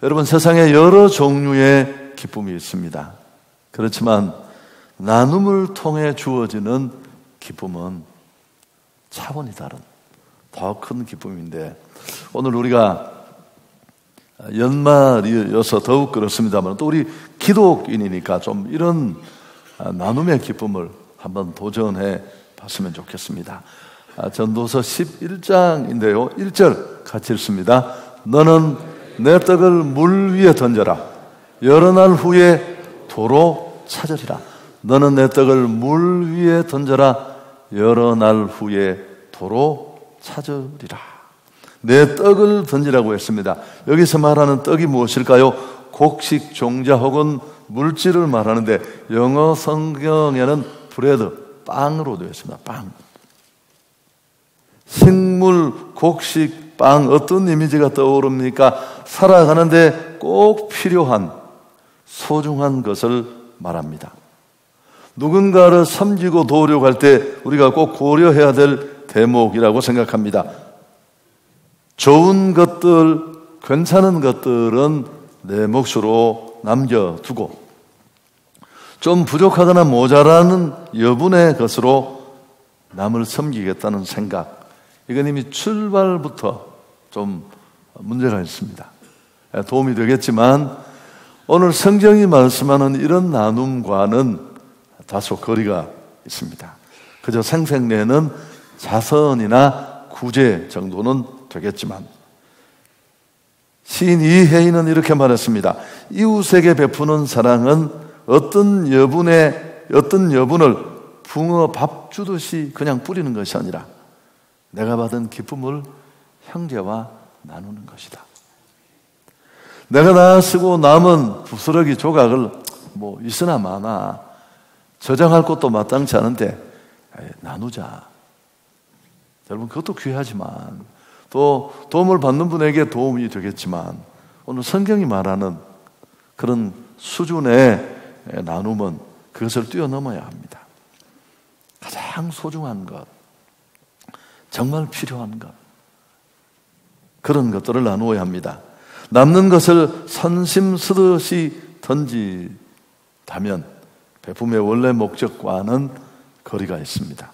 여러분, 세상에 여러 종류의 기쁨이 있습니다. 그렇지만 나눔을 통해 주어지는 기쁨은 차원이 다른 더 큰 기쁨인데, 오늘 우리가 연말이어서 더욱 그렇습니다만 또 우리 기독인이니까 좀 이런 나눔의 기쁨을 한번 도전해 봤으면 좋겠습니다. 전도서 11장인데요 1절 같이 읽습니다. 너는 내 떡을 물 위에 던져라. 여러 날 후에 도로 찾으리라. 너는 내 떡을 물 위에 던져라. 여러 날 후에 도로 찾으리라. 내 떡을 던지라고 했습니다. 여기서 말하는 떡이 무엇일까요? 곡식, 종자 혹은 물질을 말하는데, 영어 성경에는 브레드, 빵으로 되어 있습니다. 빵. 식물, 곡식, 빵, 어떤 이미지가 떠오릅니까? 살아가는데 꼭 필요한 소중한 것을 말합니다. 누군가를 섬기고 도우려고 할 때 우리가 꼭 고려해야 될 대목이라고 생각합니다. 좋은 것들, 괜찮은 것들은 내 몫으로 남겨두고 좀 부족하거나 모자라는 여분의 것으로 남을 섬기겠다는 생각, 이건 이미 출발부터 좀 문제가 있습니다. 도움이 되겠지만 오늘 성경이 말씀하는 이런 나눔과는 다소 거리가 있습니다. 그저 생색내는 자선이나 구제 정도는 되겠지만, 시인 이혜인은 이렇게 말했습니다. 이웃에게 베푸는 사랑은 어떤 여분을 붕어 밥 주듯이 그냥 뿌리는 것이 아니라 내가 받은 기쁨을 형제와 나누는 것이다. 내가 다 쓰고 남은 부스러기 조각을 뭐 있으나 마나 저장할 것도 마땅치 않은데 나누자. 여러분, 그것도 귀하지만 또 도움을 받는 분에게 도움이 되겠지만, 오늘 성경이 말하는 그런 수준의 나눔은 그것을 뛰어넘어야 합니다. 가장 소중한 것, 정말 필요한 것, 그런 것들을 나누어야 합니다. 남는 것을 선심 쓰듯이 던지다면 베품의 원래 목적과는 거리가 있습니다.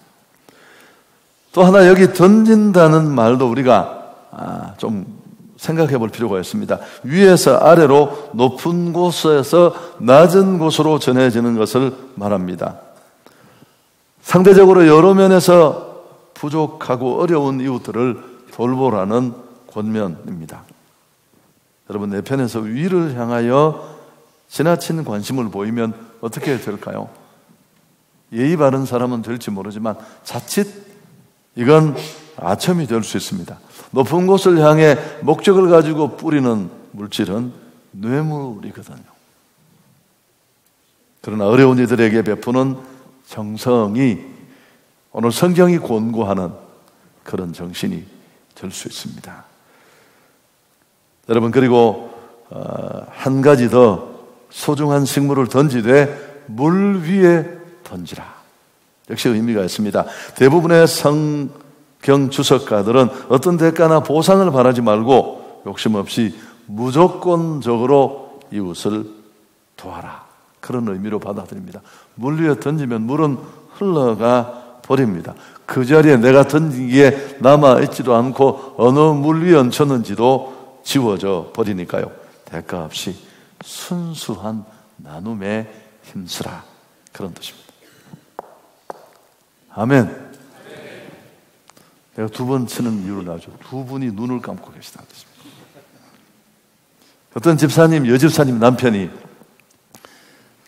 또 하나, 여기 던진다는 말도 우리가 좀 생각해 볼 필요가 있습니다. 위에서 아래로, 높은 곳에서 낮은 곳으로 전해지는 것을 말합니다. 상대적으로 여러 면에서 부족하고 어려운 이웃들을 돌보라는 권면입니다. 여러분, 내 편에서 위를 향하여 지나친 관심을 보이면 어떻게 될까요? 예의 바른 사람은 될지 모르지만 자칫 이건 아첨이 될 수 있습니다. 높은 곳을 향해 목적을 가지고 뿌리는 물질은 뇌물이거든요. 그러나 어려운 이들에게 베푸는 정성이 오늘 성경이 권고하는 그런 정신이 될 수 있습니다. 여러분, 그리고 한 가지 더, 소중한 식물을 던지되 물 위에 던지라. 역시 의미가 있습니다. 대부분의 성경 주석가들은 어떤 대가나 보상을 바라지 말고 욕심 없이 무조건적으로 이웃을 도와라, 그런 의미로 받아들입니다. 물 위에 던지면 물은 흘러가 버립니다. 그 자리에 내가 던지기에 남아있지도 않고 어느 물 위에 얹혔는지도 지워져 버리니까요. 대가 없이 순수한 나눔에 힘쓰라, 그런 뜻입니다. 아멘. 내가 두 번 치는 이유를 나죠. 두 분이 눈을 감고 계시다는 뜻입니다. 어떤 집사님, 여집사님 남편이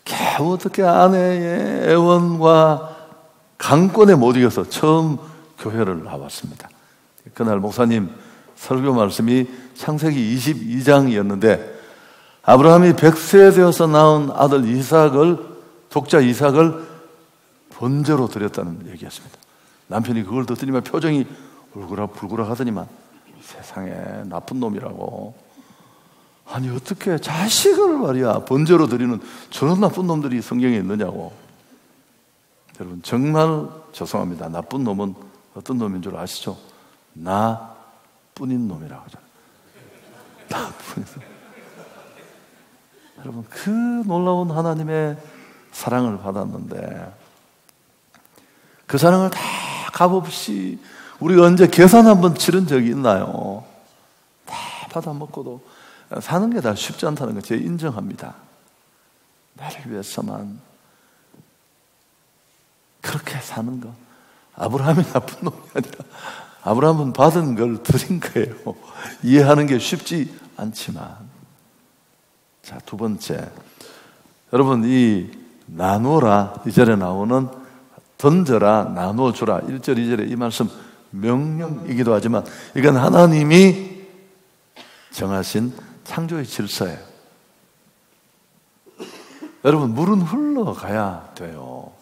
겨우 어떻게 아내의 애원과 강권에 못 이겨서 처음 교회를 나왔습니다. 그날 목사님 설교 말씀이 창세기 22장이었는데 아브라함이 100세 되어서 낳은 아들 이삭을, 독자 이삭을 번제로 드렸다는 얘기였습니다. 남편이 그걸 듣더니만 표정이 울그락불그락 하더니만 세상에 나쁜 놈이라고. 아니 어떻게 자식을 말이야 번제로 드리는 저런 나쁜 놈들이 성경에 있느냐고. 여러분, 정말 죄송합니다. 나쁜 놈은 어떤 놈인 줄 아시죠? 나뿐인 놈이라고 하잖아요. 나뿐인 놈. 여러분, 그 놀라운 하나님의 사랑을 받았는데 그 사랑을 다 값없이 우리가 언제 계산 한번 치른 적이 있나요? 다 받아먹고도 사는 게 다 쉽지 않다는 거 제가 인정합니다. 나를 위해서만 그렇게 사는 거. 아브라함이 나쁜 놈이 아니라 아브라함은 받은 걸 드린 거예요. 이해하는 게 쉽지 않지만. 자, 두 번째. 여러분, 이 나누어라, 이 절에 나오는 던져라, 나누어주라, 1절, 2절에 이 말씀 명령이기도 하지만 이건 하나님이 정하신 창조의 질서예요. 여러분, 물은 흘러가야 돼요.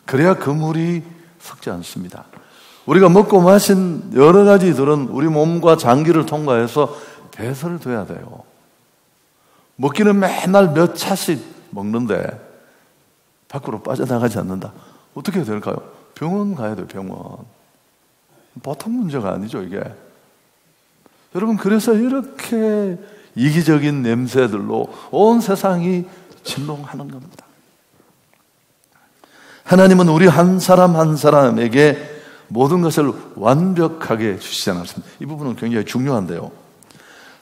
그래야 그 물이 섞지 않습니다. 우리가 먹고 마신 여러 가지들은 우리 몸과 장기를 통과해서 배설돼야 돼요. 먹기는 맨날 몇 차씩 먹는데 밖으로 빠져나가지 않는다. 어떻게 해야 될까요? 병원 가야 돼요, 병원. 보통 문제가 아니죠, 이게. 여러분, 그래서 이렇게 이기적인 냄새들로 온 세상이 진동하는 겁니다. 하나님은 우리 한 사람 한 사람에게 모든 것을 완벽하게 주시지 않았습니다. 이 부분은 굉장히 중요한데요.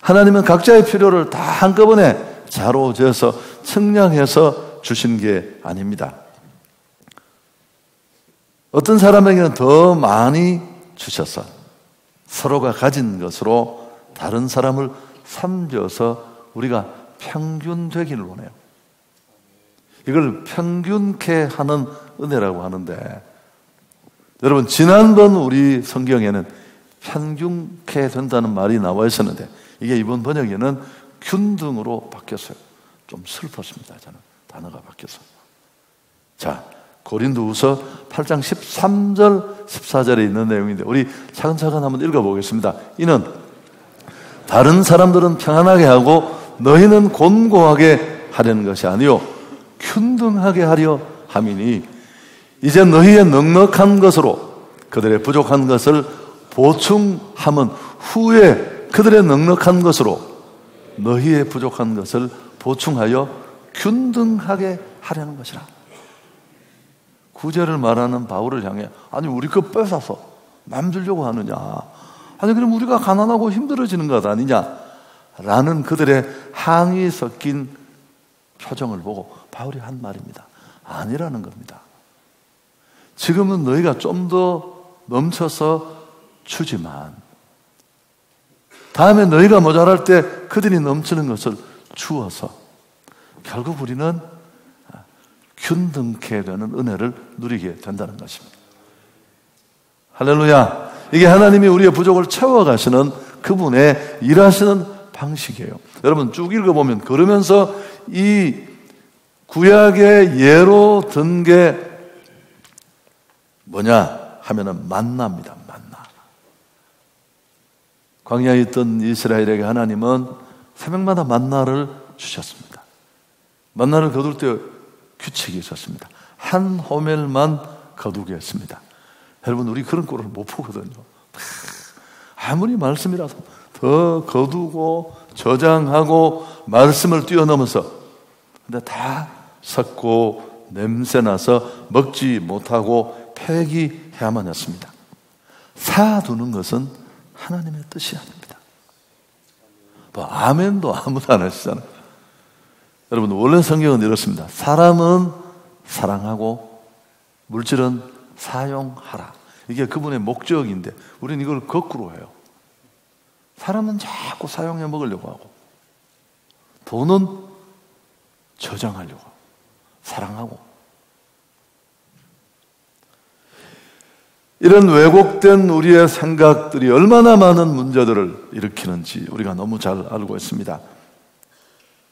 하나님은 각자의 필요를 다 한꺼번에 자로재서 측량해서 주신 게 아닙니다. 어떤 사람에게는 더 많이 주셔서 서로가 가진 것으로 다른 사람을 삼겨서 우리가 평균 되기를 원해요. 이걸 평균케 하는 은혜라고 하는데, 여러분, 지난번 우리 성경에는 평균케 된다는 말이 나와 있었는데 이게 이번 번역에는 균등으로 바뀌었어요. 좀 슬펐습니다, 저는. 단어가 바뀌었어요. 자, 고린도후서 8장 13절 14절에 있는 내용인데 우리 차근차근 한번 읽어보겠습니다. 이는 다른 사람들은 평안하게 하고 너희는 곤고하게 하려는 것이 아니요 균등하게 하려 함이니 이제 너희의 넉넉한 것으로 그들의 부족한 것을 보충함은 후에 그들의 넉넉한 것으로 너희의 부족한 것을 보충하여 균등하게 하려는 것이라. 구제를 말하는 바울을 향해 아니 우리 거 뺏어서 남 주려고 하느냐, 아니 그럼 우리가 가난하고 힘들어지는 것 아니냐 라는 그들의 항의 섞인 표정을 보고 바울이 한 말입니다. 아니라는 겁니다. 지금은 너희가 좀 더 넘쳐서 주지만 다음에 너희가 모자랄 때 그들이 넘치는 것을 주어서 결국 우리는 균등케 되는 은혜를 누리게 된다는 것입니다. 할렐루야. 이게 하나님이 우리의 부족을 채워가시는 그분의 일하시는 방식이에요. 여러분 쭉 읽어보면 그러면서 이 구약의 예로 든 게 뭐냐 하면은 만나입니다. 만나. 광야에 있던 이스라엘에게 하나님은 새벽마다 만나를 주셨습니다. 만나를 거둘 때 규칙이 있었습니다. 한 호멜만 거두게 했습니다. 여러분 우리 그런 꼴을 못 보거든요. 아무리 말씀이라도 더 거두고 저장하고 말씀을 뛰어넘어서 근데 다 섞고 냄새나서 먹지 못하고 폐기해야만 했습니다. 사두는 것은 하나님의 뜻이 아닙니다. 뭐 아멘도 아무도 안 하시잖아요. 여러분 원래 성경은 이렇습니다. 사람은 사랑하고 물질은 사용하라. 이게 그분의 목적인데 우리는 이걸 거꾸로 해요. 사람은 자꾸 사용해 먹으려고 하고 돈은 저장하려고 하고 사랑하고 이런 왜곡된 우리의 생각들이 얼마나 많은 문제들을 일으키는지 우리가 너무 잘 알고 있습니다.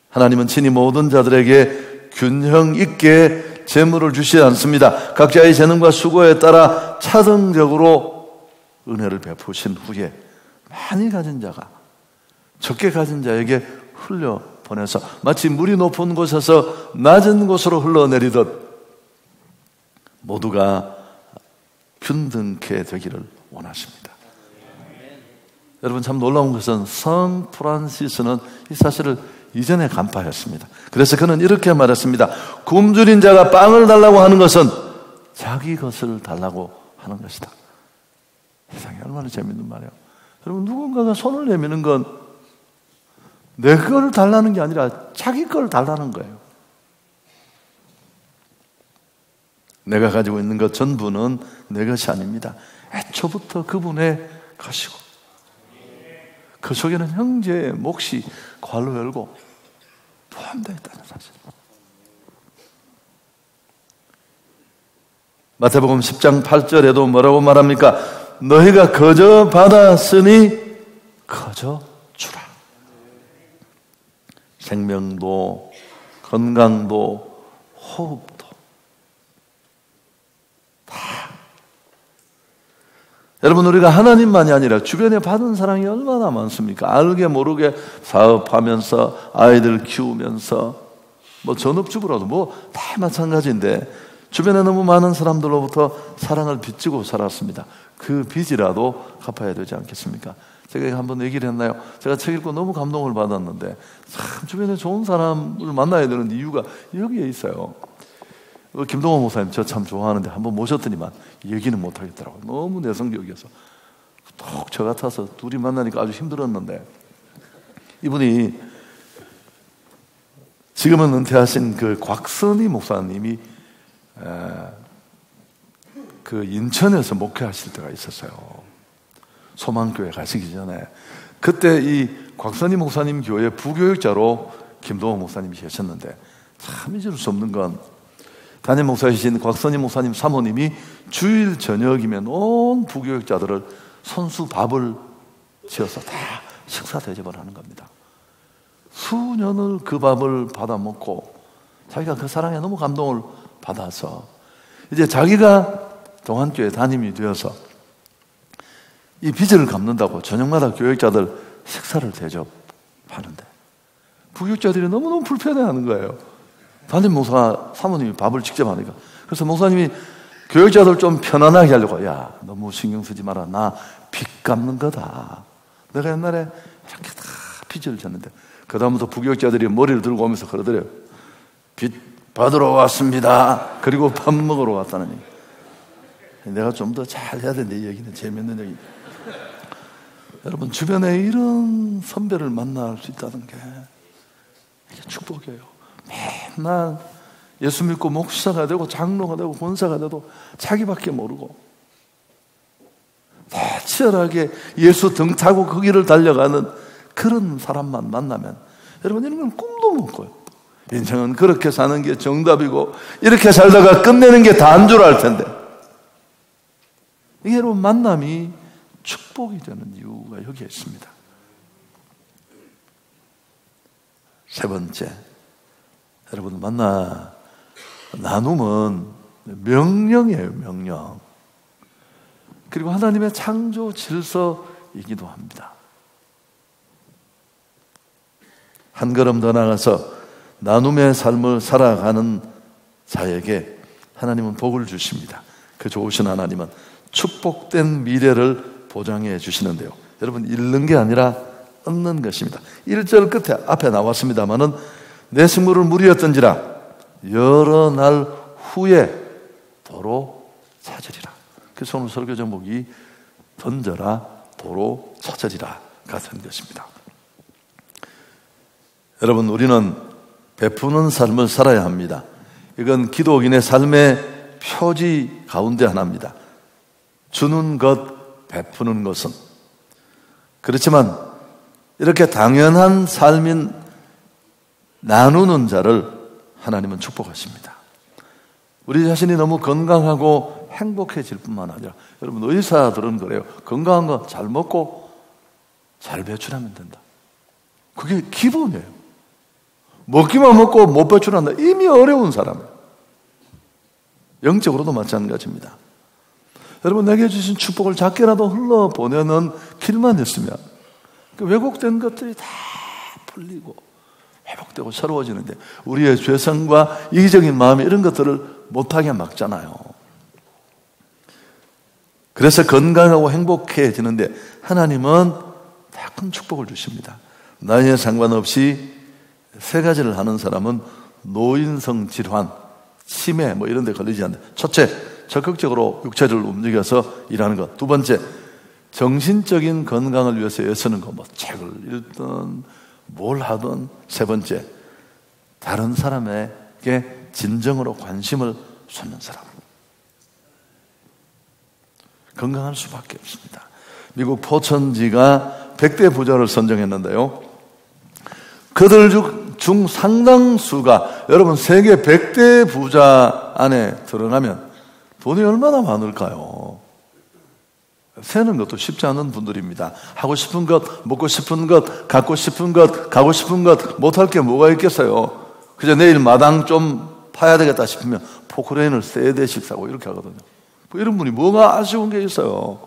하나님은 친히 모든 자들에게 균형 있게 재물을 주시지 않습니다. 각자의 재능과 수고에 따라 차등적으로 은혜를 베푸신 후에 많이 가진 자가 적게 가진 자에게 흘려보내서 마치 물이 높은 곳에서 낮은 곳으로 흘러내리듯 모두가 균등케 되기를 원하십니다. 여러분, 참 놀라운 것은 성 프란시스는 이 사실을 이전에 간파했습니다. 그래서 그는 이렇게 말했습니다. 굶주린 자가 빵을 달라고 하는 것은 자기 것을 달라고 하는 것이다. 세상에 얼마나 재밌는 말이에요. 여러분, 누군가가 손을 내미는 건 내 걸 달라는 게 아니라 자기 걸 달라는 거예요. 내가 가지고 있는 것 전부는 내 것이 아닙니다. 애초부터 그분의 것이고, 그 속에는 형제의 몫이 괄로 열고 포함되어 있다는 사실. 마태복음 10장 8절에도 뭐라고 말합니까? 너희가 거저 받았으니 거저 주라. 생명도, 건강도, 호흡도 다. 여러분, 우리가 하나님만이 아니라 주변에 받은 사랑이 얼마나 많습니까? 알게 모르게 사업하면서 아이들 키우면서 뭐 전업주부라도 다 마찬가지인데 주변에 너무 많은 사람들로부터 사랑을 빚지고 살았습니다. 그 빚이라도 갚아야 되지 않겠습니까? 제가 한번 얘기를 했나요? 제가 책 읽고 너무 감동을 받았는데 참 주변에 좋은 사람을 만나야 되는 이유가 여기에 있어요. 김동원 목사님 저 참 좋아하는데 한번 모셨더니만 얘기는 못하겠더라고요. 너무 내성적이어서. 톡 저 같아서 둘이 만나니까 아주 힘들었는데 이분이 지금은 은퇴하신 그 곽선희 목사님이 그 인천에서 목회하실 때가 있었어요. 소망교회 가시기 전에. 그때 이 곽선희 목사님 교회 부교육자로 김동원 목사님이 계셨는데 참 잊을 수 없는 건 담임 목사이신 곽선희 목사님 사모님이 주일 저녁이면 온 부교육자들을 손수 밥을 지어서 다 식사 대접을 하는 겁니다. 수년을 그 밥을 받아 먹고 자기가 그 사랑에 너무 감동을 받아서 이제 자기가 동안교회 담임이 되어서 이 빚을 갚는다고 저녁마다 교육자들 식사를 대접하는데 부교육자들이 너무너무 불편해하는 거예요. 담임 목사 사모님이 밥을 직접 하니까. 그래서 목사님이 교육자들 좀 편안하게 하려고, 야, 너무 신경 쓰지 마라. 나 빚 갚는 거다. 내가 옛날에 이렇게 다 빚을 졌는데 그 다음부터 부교육자들이 머리를 들고 오면서 그러더래요. 빚 받으러 왔습니다. 그리고 밥 먹으러 왔다는 얘기. 내가 좀 더 잘 해야 되는데 이 얘기는 재밌는 얘기. 여러분, 주변에 이런 선배를 만날 수 있다는 게 이게 축복이에요. 맨날 예수 믿고 목사가 되고 장로가 되고 권사가 돼도 자기밖에 모르고 다 치열하게 예수 등 타고 그 길을 달려가는 그런 사람만 만나면 여러분, 이런 건 꿈도 못 꿔요. 인생은 그렇게 사는 게 정답이고 이렇게 살다가 끝내는 게 다인 줄 알 텐데 이게 여러분 만남이 축복이 되는 이유가 여기에 있습니다. 세 번째, 여러분 나눔은 명령이에요. 명령. 그리고 하나님의 창조 질서이기도 합니다. 한 걸음 더 나가서 나눔의 삶을 살아가는 자에게 하나님은 복을 주십니다. 그 좋으신 하나님은 축복된 미래를 보장해 주시는데요. 여러분, 잃는 게 아니라 얻는 것입니다. 1절 끝에 앞에 나왔습니다마는 내 식물을 무리였던지라 여러 날 후에 도로 찾으리라. 그래서 오늘 설교 제목이 던져라 도로 찾으리라 같은 것입니다. 여러분, 우리는 베푸는 삶을 살아야 합니다. 이건 기독인의 삶의 표지 가운데 하나입니다. 주는 것, 베푸는 것은. 그렇지만 이렇게 당연한 삶인 나누는 자를 하나님은 축복하십니다. 우리 자신이 너무 건강하고 행복해질 뿐만 아니라, 여러분, 의사들은 그래요. 건강한 거 잘 먹고 잘 배출하면 된다. 그게 기본이에요. 먹기만 먹고 못 배출한다. 이미 어려운 사람이에요. 영적으로도 마찬가지입니다. 여러분, 내게 주신 축복을 작게라도 흘러보내는 길만 있으면 그 왜곡된 것들이 다 풀리고 회복되고 새로워지는데 우리의 죄성과 이기적인 마음이 이런 것들을 못하게 막잖아요. 그래서 건강하고 행복해지는데 하나님은 다 큰 축복을 주십니다. 나이에 상관없이 세 가지를 하는 사람은 노인성 질환, 치매 뭐 이런 데 걸리지 않는다. 첫째, 적극적으로 육체를 움직여서 일하는 것. 두 번째, 정신적인 건강을 위해서 애쓰는 것. 뭐 책을 읽든 뭘 하든. 세 번째, 다른 사람에게 진정으로 관심을 쏟는 사람. 건강할 수밖에 없습니다. 미국 포천지가 100대 부자를 선정했는데요, 그들 중 상당수가, 여러분 세계 100대 부자 안에 들어가면 돈이 얼마나 많을까요? 세는 것도 쉽지 않은 분들입니다. 하고 싶은 것, 먹고 싶은 것, 갖고 싶은 것, 가고 싶은 것, 못할 게 뭐가 있겠어요? 그저 내일 마당 좀 파야 되겠다 싶으면 포크레인을 3대씩 사고 이렇게 하거든요. 이런 분이 뭐가 아쉬운 게 있어요?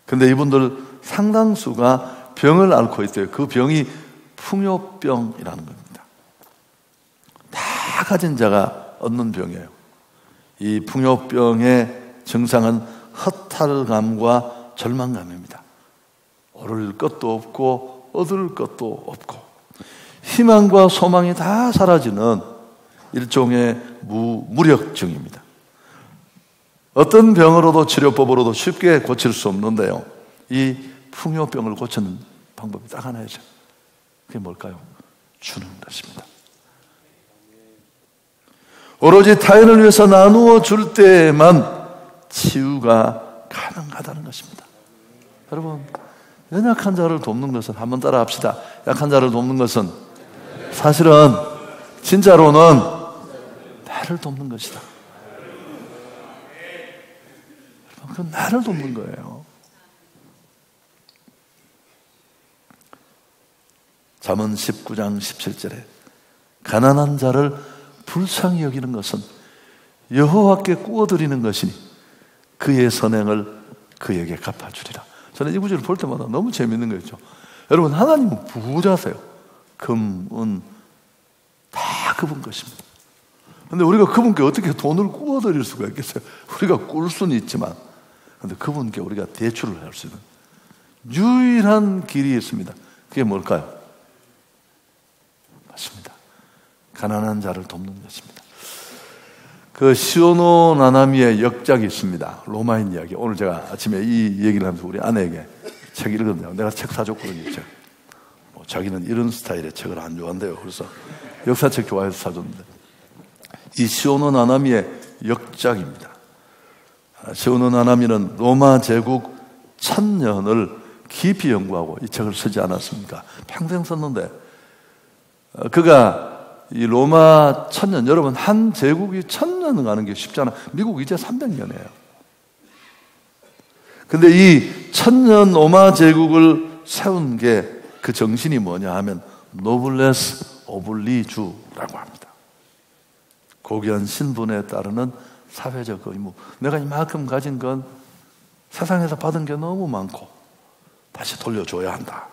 근데 이분들 상당수가 병을 앓고 있대요. 그 병이 풍요병이라는 겁니다. 다 가진 자가 얻는 병이에요. 이 풍요병의 증상은 허탈감과 절망감입니다. 얻을 것도 없고 얻을 것도 없고 희망과 소망이 다 사라지는 일종의 무력증입니다. 어떤 병으로도 치료법으로도 쉽게 고칠 수 없는데요, 이 풍요병을 고치는 방법이 딱 하나이죠. 그게 뭘까요? 주는 것입니다. 오로지 타인을 위해서 나누어 줄 때에만 치유가 가능하다는 것입니다. 여러분, 연약한 자를 돕는 것은, 한번 따라 합시다. 약한 자를 돕는 것은 사실은 진짜로는 나를 돕는 것이다. 그건 나를 돕는 거예요. 잠언 19장 17절에 가난한 자를 불쌍히 여기는 것은 여호와께 구워드리는 것이니 그의 선행을 그에게 갚아주리라. 저는 이 구절을 볼 때마다 너무 재밌는 거죠. 여러분, 하나님은 부자세요. 금, 은 다 그분 것입니다. 그런데 우리가 그분께 어떻게 돈을 구워드릴 수가 있겠어요? 우리가 꿀 수는 있지만, 그런데 그분께 우리가 대출을 할 수 있는 유일한 길이 있습니다. 그게 뭘까요? 맞습니다. 가난한 자를 돕는 것입니다. 그 시오노 나나미의 역작이 있습니다. 로마인 이야기. 오늘 제가 아침에 이 얘기를 하면서 우리 아내에게 책 읽었는데요. 내가 책 사줬거든요. 책. 자기는 이런 스타일의 책을 안 좋아한대요. 그래서 역사책 좋아해서 사줬는데, 이 시오노 나나미의 역작입니다. 시오노 나나미는 로마 제국 1000년을 깊이 연구하고 이 책을 쓰지 않았습니까? 평생 썼는데, 그가 이 로마 1000년, 여러분 한 제국이 1000년 가는 게 쉽지 않아. 미국 이제 300년이에요. 근데 이 1000년 로마 제국을 세운 게 그 정신이 뭐냐 하면 노블레스 오블리주라고 합니다. 고귀한 신분에 따르는 사회적 의무. 내가 이만큼 가진 건 세상에서 받은 게 너무 많고 다시 돌려줘야 한다.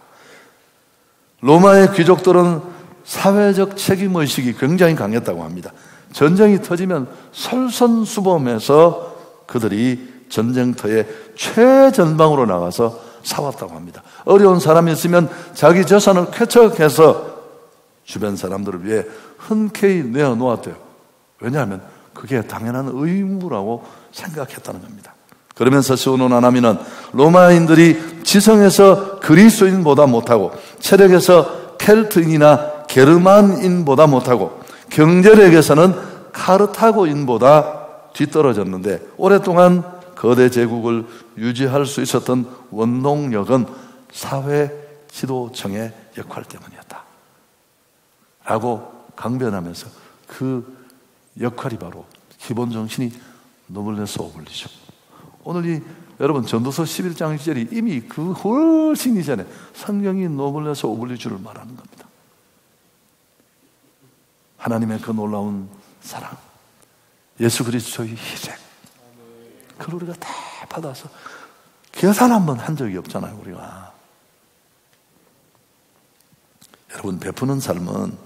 로마의 귀족들은 사회적 책임의식이 굉장히 강했다고 합니다. 전쟁이 터지면 솔선수범해서 그들이 전쟁터에 최전방으로 나가서 싸웠다고 합니다. 어려운 사람이 있으면 자기 재산을 쾌척해서 주변 사람들을 위해 흔쾌히 내어놓았대요. 왜냐하면 그게 당연한 의무라고 생각했다는 겁니다. 그러면서 시오노 나나미는 로마인들이 지성에서 그리스인보다 못하고 체력에서 켈트인이나 게르만인보다 못하고 경제력에서는 카르타고인보다 뒤떨어졌는데 오랫동안 거대 제국을 유지할 수 있었던 원동력은 사회 지도층의 역할 때문이었다 라고 강변하면서 그 역할이 바로 기본 정신이 노블레스 오블리주. 오늘 이 여러분 전도서 11장 1절이 이미 그 훨씬 이전에 성경이 노블레스 오블리주를 말하는 겁니다. 하나님의 그 놀라운 사랑, 예수 그리스도의 희생, 그걸 우리가 다 받아서 계산 한번 한 적이 없잖아요, 우리가. 여러분, 베푸는 삶은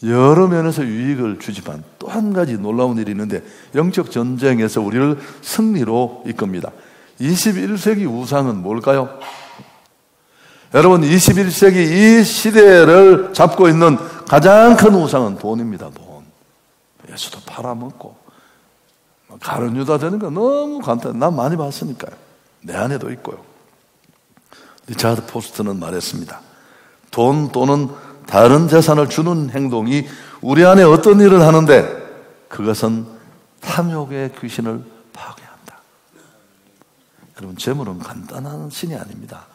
여러 면에서 유익을 주지만 또 한 가지 놀라운 일이 있는데 영적 전쟁에서 우리를 승리로 이끕니다. 21세기 우상은 뭘까요? 여러분, 21세기 이 시대를 잡고 있는 가장 큰 우상은 돈입니다. 돈. 예수도 팔아먹고 가룟 유다 되는 거 너무 간단해. 난 많이 봤으니까요. 내 안에도 있고요. 리차드 포스트는 말했습니다. 돈 또는 다른 재산을 주는 행동이 우리 안에 어떤 일을 하는데 그것은 탐욕의 귀신을 파괴한다. 여러분, 재물은 간단한 신이 아닙니다.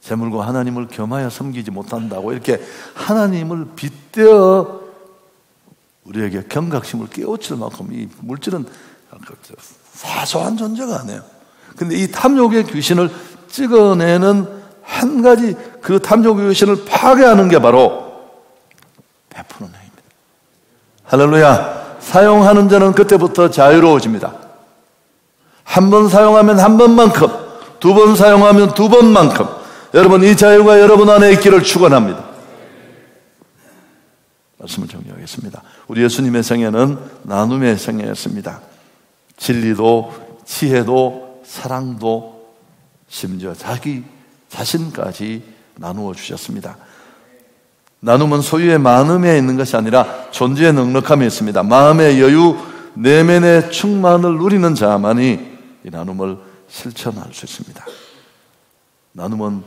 재물과 하나님을 겸하여 섬기지 못한다고 이렇게 하나님을 빗대어 우리에게 경각심을 깨우칠 만큼 이 물질은 사소한 존재가 아니에요. 근데 이 탐욕의 귀신을 찍어내는 한 가지, 그 탐욕의 귀신을 파괴하는 게 바로 베푸는 행위입니다. 할렐루야. 사용하는 자는 그때부터 자유로워집니다. 한 번 사용하면 한 번만큼, 두 번 사용하면 두 번만큼, 여러분, 이 자유가 여러분 안에 있기를 축원합니다. 말씀을 정리하겠습니다. 우리 예수님의 생애는 나눔의 생애였습니다. 진리도 지혜도 사랑도 심지어 자기 자신까지 나누어 주셨습니다. 나눔은 소유의 많음에 있는 것이 아니라 존재의 넉넉함에 있습니다. 마음의 여유, 내면의 충만을 누리는 자만이 이 나눔을 실천할 수 있습니다. 나눔은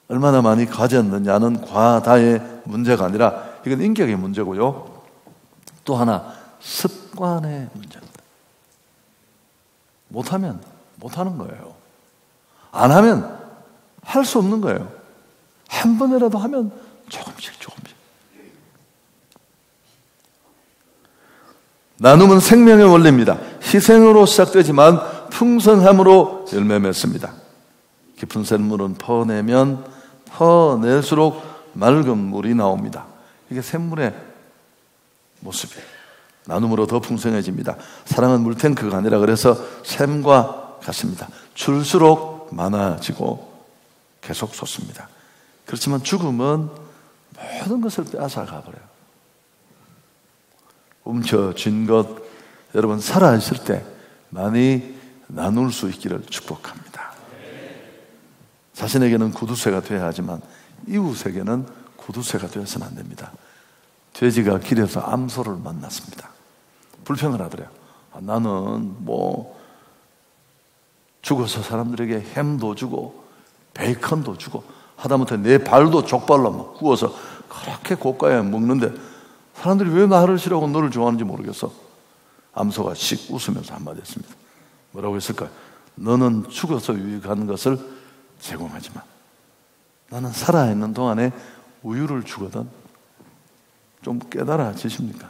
얼마나 많이 가졌느냐는 과다의 문제가 아니라 이건 인격의 문제고요. 또 하나 습관의 문제입니다. 못하면 못하는 거예요. 안 하면 할 수 없는 거예요. 한 번이라도 하면 조금씩. 나눔은 생명의 원리입니다. 희생으로 시작되지만 풍성함으로 열매 맺습니다. 깊은 샘물은 퍼내면 퍼낼수록 맑은 물이 나옵니다. 이게 샘물의 모습이에요. 나눔으로 더 풍성해집니다. 사랑은 물탱크가 아니라 그래서 샘과 같습니다. 줄수록 많아지고 계속 솟습니다. 그렇지만 죽음은 모든 것을 빼앗아가 버려요. 움켜쥔 것, 여러분 살아있을 때 많이 나눌 수 있기를 축복합니다. 자신에게는 구두쇠가 되어야 하지만 이웃에게는 구두쇠가 되어서는 안 됩니다. 돼지가 길에서 암소를 만났습니다. 불평을 하더래요. 나는 죽어서 사람들에게 햄도 주고 베이컨도 주고 하다못해 내 발도 족발로 막 구워서 그렇게 고가에 먹는데 사람들이 왜 나를 싫어하고 너를 좋아하는지 모르겠어. 암소가 씩 웃으면서 한마디 했습니다. 뭐라고 했을까요? 너는 죽어서 유익한 것을 제공하지만 나는 살아있는 동안에 우유를 주거든. 좀 깨달아지십니까?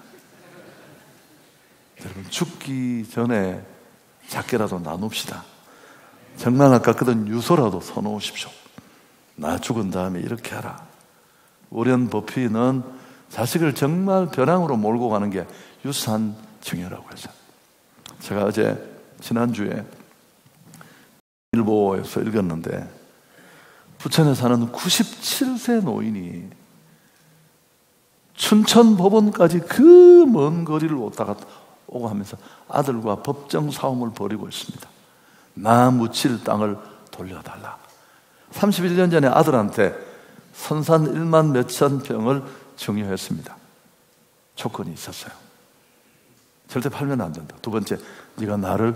여러분, 죽기 전에 작게라도 나눕시다. 정말 아깝거든 유서라도 써놓으십시오. 나 죽은 다음에 이렇게 하라. 워렌 버핏은 자식을 정말 벼랑으로 몰고 가는 게 유산 증여라고 해서, 제가 지난주에 일보에서 읽었는데 부천에 사는 97세 노인이 춘천 법원까지 그 먼 거리를 왔다 오고 하면서 아들과 법정 싸움을 벌이고 있습니다. 나 묻힐 땅을 돌려달라. 31년 전에 아들한테 선산 1만 몇천 평을 증여했습니다. 조건이 있었어요. 절대 팔면 안 된다. 두 번째, 네가 나를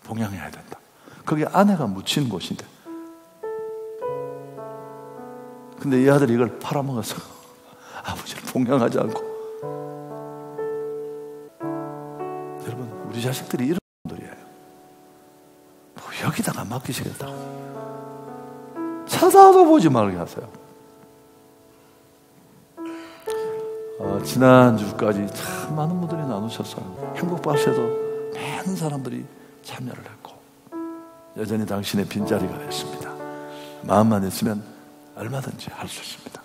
봉양해야 된다. 거기 아내가 묻힌 곳인데, 근데 이 아들이 이걸 팔아먹어서 아버지를 봉양하지 않고. 여러분, 우리 자식들이 이런 분들이에요. 여기다가 맡기시겠다. 찾아도 보지 말게 하세요. 지난주까지 참 많은 분들이 나누셨어요. 행복박스에도 많은 사람들이 참여를 했고, 여전히 당신의 빈자리가 있습니다. 마음만 있으면 얼마든지 할 수 있습니다.